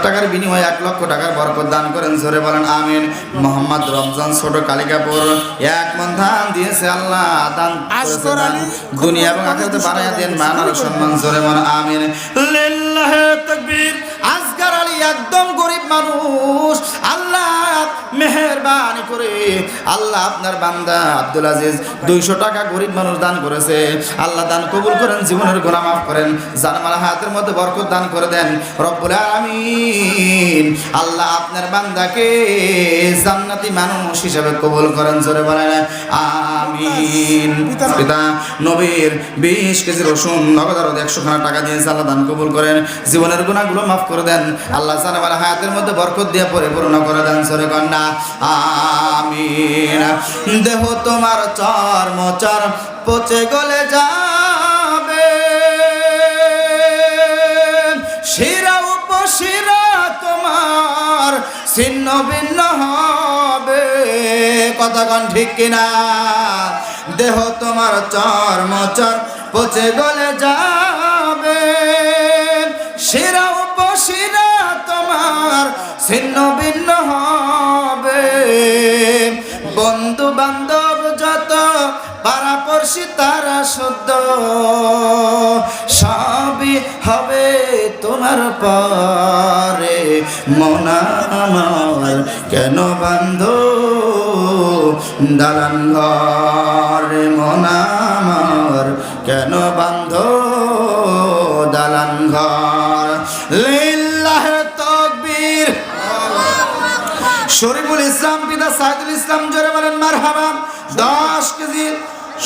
টাকার বিনিময়ে 1 লক্ষ টাকার বরকত দান করেন, জোরে বলেন আমিন। মোহাম্মদ রমজান ছোট কালিকাপুর 1 মণ ধান দিয়েছে, আল্লাহ দান করেছে, দান দুনিয়া এবং আখিরাতে বাড়াইয়া দেন, মান আর সম্মান, জোরে বলেন আমিন। লিল্লাহি তাকবীর। আসগর আলী একদম গরিব মানুষ, আল্লাহ মেহেরবানি করে আল্লাহ আপনার বান্দা আব্দুল আজিজ 200 টাকা গরিব মানুষ দান করেছে, আল্লাহ দান কবুল করেন, জীবনের গুনাহ মাফ করেন, জানমাল হায়াতের মধ্যে বরকত দান করে দেন রব্বুল আলামিন। আল্লাহ আপনার বান্দাকে জান্নাতি মানুষ হিসেবে কবুল করেন, জোরে বলেন আমিন। পিতা নবীর 20 কেজি রসুন নগদ আর 100 খানা টাকা দিয়েছে, আল্লাহ দান কবুল করেন, জীবনের গুনাহগুলো মাফ করে দেন, আল্লাহ জানমাল হায়াতের মধ্যে বরকত দিয়ে পরিপূর্ণ করে দেন, জোরে কন্যা আমিন। দেহ তোমার চর্মচর পচে গলে যাবে, শিরা উপশিরা তোমার ছিন্ন ভিন্ন হবে, কথা কন ঠিক কিনা? দেহ তোমার চর্মচর পচে গলে যাবে, শিরা উপশিরা তোমার ছিন্ন ভিন্ন হবে, বন্ধু বান্ধব যত পাড়াপড়শি তারা শুদ্ধ, সবই হবে তোমার পরে, মন আমার কেন বান্ধ দালান ঘর, মন আমার কেন বান্ধ দালান ঘর। লিল্লাহি তাকবীর। শরীফুল ইসলাম পিতা সাইদুল ইসলাম, জোরে বলেন মারহাবা। 10 কেজি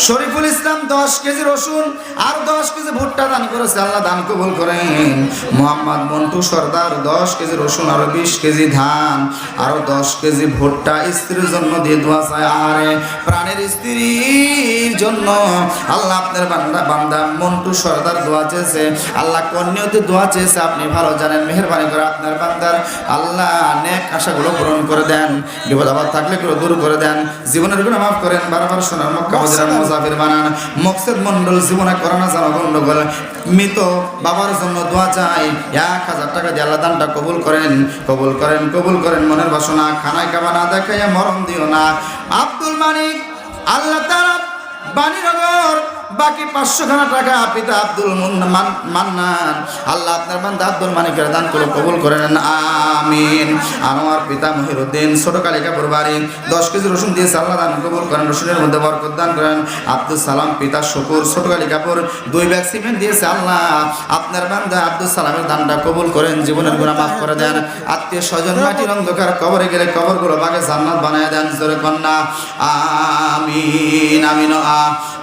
শরীফুল ইসলাম 10 কেজি রসুন আর 10 কেজি ভুট্টা দান করেছে, আল্লাহ দান কবুল করেন। মোহাম্মদ মন্টু সর্দার 10 কেজি রসুন আর 20 কেজি ধান আর 10 কেজি ভুট্টা স্ত্রীর জন্য দিয়ে দোয়া চায়, আরে প্রাণের স্ত্রীর জন্য আল্লাহ আপনার বান্দা মন্টু সর্দার দোয়া চেয়েছে, আল্লাহ কন্যাতে দোয়া চেয়েছে, আপনি ভালো জানেন, মেহেরবানি করে আপনার বান্দার আল্লাহ নেক আশাগুলো পূরণ করে দেন, বিপদ আপদ থাকলে গুলো দূর করে দেন, জীবনের গুনাহ মাফ করেন, বারবার সোনার মক্কা মদিনার মুসাফির বানান। মকসুদ মন্ডল জীবনে করোনা জানা গন্ডগোল, মৃত বাবার জন্য দোয়া চাই, 1000 টাকা দিয়ে আল্লাহ দানটা কবুল করেন, কবুল করেন, কবুল করেন, মনের বাসনা খানায় কাবা না দেখাইয়া মরণ দিও না। আব্দুল মানিক আল্লাহ তাআলা বাণীনগর বাকি 500 খানা টাকা পিতা আব্দুল মান্নান, আল্লাহ আপনার বান্দা আব্দুল মানিকের দান করে কবুল করেন আমিন। আমার পিতা মহিরুদ্দিন ছোট কালিকাপুর বাড়ি 10 কেজি রসুন দিয়েছে, আল্লাহ দান কবুল করেন, রসুনের মধ্যে বরকত দান করেন। আব্দুল সালাম পিতা শুকুর ছোট কালিকাপুর 2 ব্যাগ সিমেন্ট দিয়েছে, আল্লাহ আপনার বান্দা আব্দুল সালামের দানটা কবুল করেন, জীবনের গুনাহ মাফ করে দেন, আত্মীয় স্বজন মাটির অন্ধকার কবরে গেলে কবরগুলো বাগে জান্নাত বানায় দেন, জোরে কন্যা আমিন। আমিন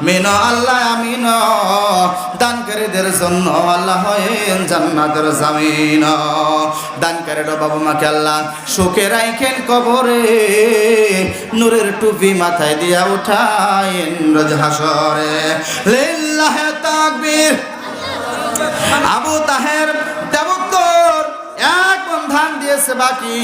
আমিন আল্লাহ আমিন। দানকারীদের জন্য আল্লাহ হয়েন জান্নাতের জামিন, দানকারীর বাবা মাকে আল্লাহ সুখে রাখেন কবরে, নূরের টুপি মাথায় দিয়া উঠায়েন রোজ হাসরে। লিল্লাহি তাকবীর। আবু তাহের দেবত্তর 1 মণ ধান দিয়েছে বাকি,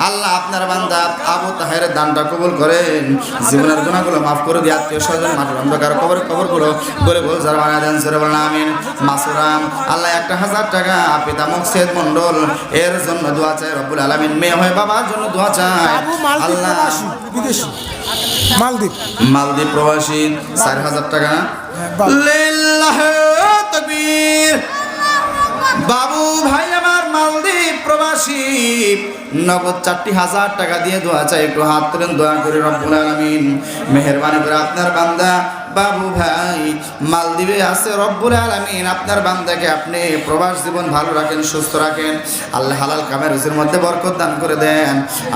আল্লাহ আপনার বান্দা আবু তাহের দানটা কবুল করেন, জীবনের গুনাহগুলো মাফ করে দিয়ে আত্মীয় স্বজন মাটির অন্ধকার কবরগুলো গলে গোল যারা বানায় দেন, জোরে বলেন আমিন। মাসুরাম আল্লাহ 1000 টাকা পিতা মকসুদ মন্ডল এর জন্য দোয়া চায় রব্বুল আলামিন, মেয়ে হয়ে বাবার জন্য দোয়া চায়, আল্লাহ বিদেশি মালদ্বীপ প্রবাসী 4000 টাকা। লিল্লাহি তাকবীর। বাবু ভাই আমার মালদ্বীপ প্রবাসী নগদ 4000 টাকা দিয়ে দোয়া চাই, একটু হাত তুলেন, দোয়া করে রব্বুল আলামিন মেহেরবানি করে আপনার বান্দা বাবু ভাই মালদ্বীপে আছে, রব্বুল আলামিন আপনার বান্দাকে আপনি প্রবাস জীবন ভালো রাখেন, সুস্থ রাখেন, আল্লাহ হালাল কামের রুজির মধ্যে বরকত দান করে দেন,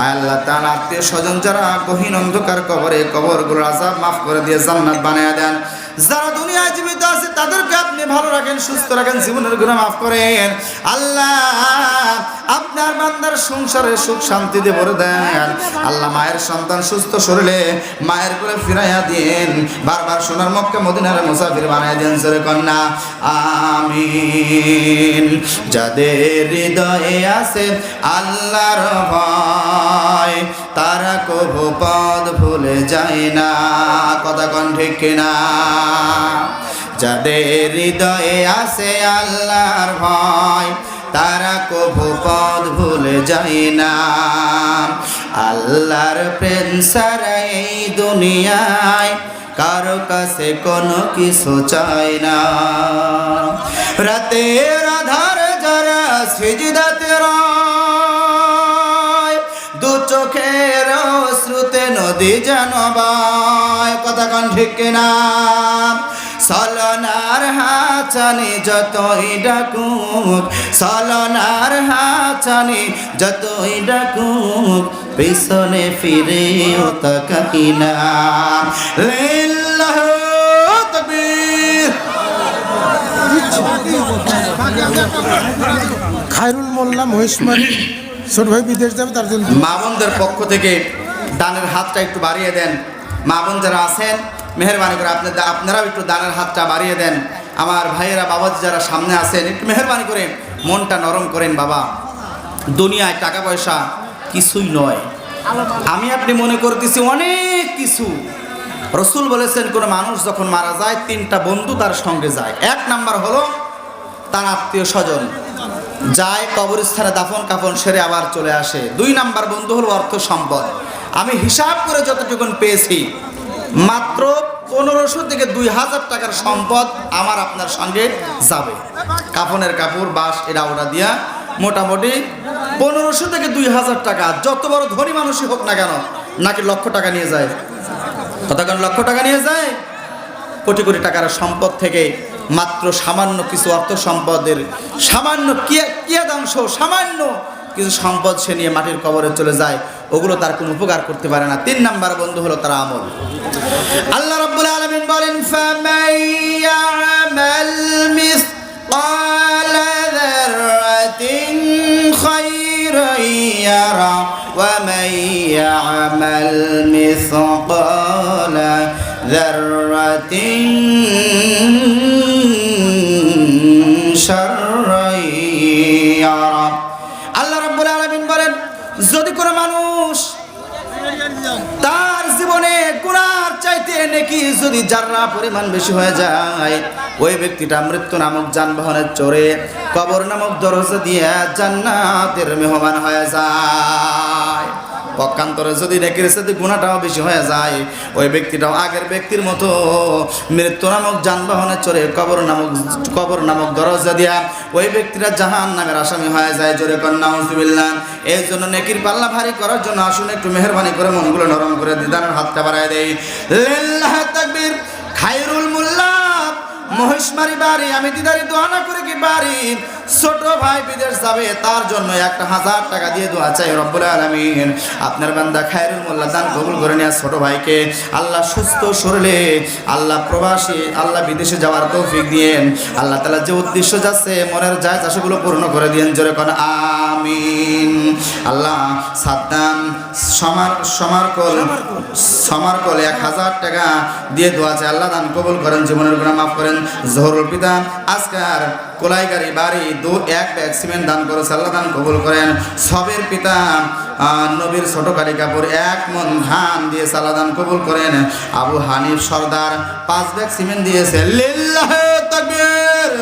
আল্লাহ তাআলা আত্মীয় স্বজন যারা গহীন অন্ধকার কবরে কবরগুলোর আযাব মাফ করে দিয়ে জান্নাত বানায়া দেন, যারা দুনিয়ায় জীবিত আছে তাদেরকে আপনি ভালো রাখেন, সুস্থ রাখেন, জীবনের গুনাহ মাফ করেন, আল্লাহ আপনার বান্দার সংসারে সুখ শান্তি দিয়ে ভরে দেন, আল্লাহ মায়ের সন্তান সুস্থ শরীরে মায়ের কোলে ফিরাইয়া দিন, বারবার সোনার মক্কা মদিনার মুসাফির বানায় দেন, জোরে কন্যা আমিন। যাদের হৃদয়ে আছে আল্লাহর ভয় তারা কবু পথ ভুলে যায় না, কথা কোন ঠিক কিনা? যাদের হৃদয়ে আছে আল্লাহর ভয় তারা কভু পথ ভুলে যায় না। আল্লাহর প্রেম ছাড়া এই দুনিয়ায় কারো কাছে কোনো কিছু চায় না। রাতের আধার যারা সিজদাতে রয়, দু চোখের শ্রুতে নদী যেন বয়, কথা কন ঠিক কিনা? সলনার হাচানি যতই ডাকুক, সলনার হাচানি যতই ডাকুক, পিছনে ফিরেও তাকাই না। লিল্লাহু তাকবীর। খায়রুল মোল্লা মহেশমারি ছোট ভাই বিদেশ যাবে, তার জন্য মা বোনদের পক্ষ থেকে দানের হাতটা একটু বাড়িয়ে দেন। মা বোন যারা আছেন মেহেরবানি করে আপনারাও একটু দানের হাতটা বাড়িয়ে দেন। আমার ভাইয়েরা বাবা যারা সামনে আছেন একটু মেহেরবানি করে মনটা নরম করেন। বাবা, দুনিয়ায় টাকা পয়সা কিছুই নয়, আমি আপনি মনে করতেছি অনেক কিছু। রসুল বলেছেন কোন মানুষ যখন মারা যায় তিনটা বন্ধু তার সঙ্গে যায়। এক নাম্বার হলো তার আত্মীয় স্বজন, যায় কবরস্থানে দাফন কাফন সেরে আবার চলে আসে। দুই নাম্বার বন্ধু হলো অর্থ সম্পদ। আমি হিসাব করে যতটুকুন পেয়েছি মাত্র 1500 থেকে 2000 টাকার সম্পদ আমার আপনার সঙ্গে যাবে। কাফনের কাপড় বাস এরা ওরা দিয়া মোটামুটি 1500 থেকে 2000 টাকা। যত বড় ধনী মানুষই হোক না কেন, নাকি লক্ষ টাকা নিয়ে যায়? কতক্ষণ লক্ষ টাকা নিয়ে যায়? কোটি কোটি টাকার সম্পদ থেকে মাত্র সামান্য কিছু অর্থ সম্পদের সামান্য কিয়াদাংশ, সামান্য কিছু সম্পদ সে নিয়ে মাটির কবরে চলে যায়। ওগুলো তার কোনো উপকার করতে পারে না। 3 নাম্বার বন্ধু হলো তার আমল। আল্লাহ রাব্বুল আলামিন বলেন, ফামান ইয়ামাল মিসকালা যাররাতিন খায়রান ইয়ারা ওয়া মান ইয়ামাল মিসকালা যাররাতিন শাররান ইয়ারা। আল্লাহ রাব্বুল আলামিন বলেন, যদি কোনো মানুষ তার জীবনে গুনার চাইতে নেকি যদি জাররা পরিমাণ বেশি হয়ে যায়, ওই ব্যক্তিটা মৃত্যু নামক যানবাহনের চড়ে কবর নামক দরজা দিয়ে জান্নাতের মেহমান হয়ে যায়। পক্ষান্তরে যদি নেকির সাথে গুনাহটাও বেশি হয়ে যায়, ওই ব্যক্তিটাও আগের ব্যক্তির মতো মৃত্যু নামক যানবাহনে চড়ে কবর নামক দরজা দিয়া ওই ব্যক্তিরা জাহান্নামের আসামি হয়ে যায়। জোরে কর নাউজুবিল্লাহ। এই জন্য নেকির পাল্লা ভারী করার জন্য আসুন একটু মেহেরবানি করে মনগুলো নরম করে দিদানের হাতটা বাড়ায় দেই। লিল্লাহি তাকবীর। খায়রুল মোল্লা মহেশমারি বাড়ি, আমি দিদারি দোয়া না করে কি বাড়ি? ছোট ভাই বিদেশ যাবে, তার জন্য 1000 টাকা দিয়ে দোয়া চাই রব্বুল আলামিন। আপনার বান্দা খায়রুল মোল্লা দান কবুল করে নিয়ে ছোট ভাইকে আল্লাহ সুস্থ শরীরে, আল্লাহ প্রবাসী, আল্লাহ বিদেশে যাওয়ার তৌফিক দিয়েন। আল্লাহ তাআলা যে উদ্দেশ্য যাচ্ছে মনের যায় চাষগুলো পূর্ণ করে দিয়েন। জোরে কোন আমিন। আল্লাহ সাদ্দাম সমারকল 1000 টাকা দিয়ে দোয়া চাই। আল্লাহ দান কবুল করেন, জীবনের গুনাহ মাফ করেন। জহরুল পিতা আজকার কোলাইগাড়ি বাড়ি 1 ব্যাগ সিমেন্ট দান করেছে, আল্লাহ দান কবুল করেন। সবের পিতা নবীর ছোট কালী কাপড় 1 মন ধান দিয়েছে, আল্লাহ দান কবুল করেন। আবু হানিফ সর্দার 5 ব্যাগ সিমেন্ট দিয়েছে। লিল্লাহি তাকবীর।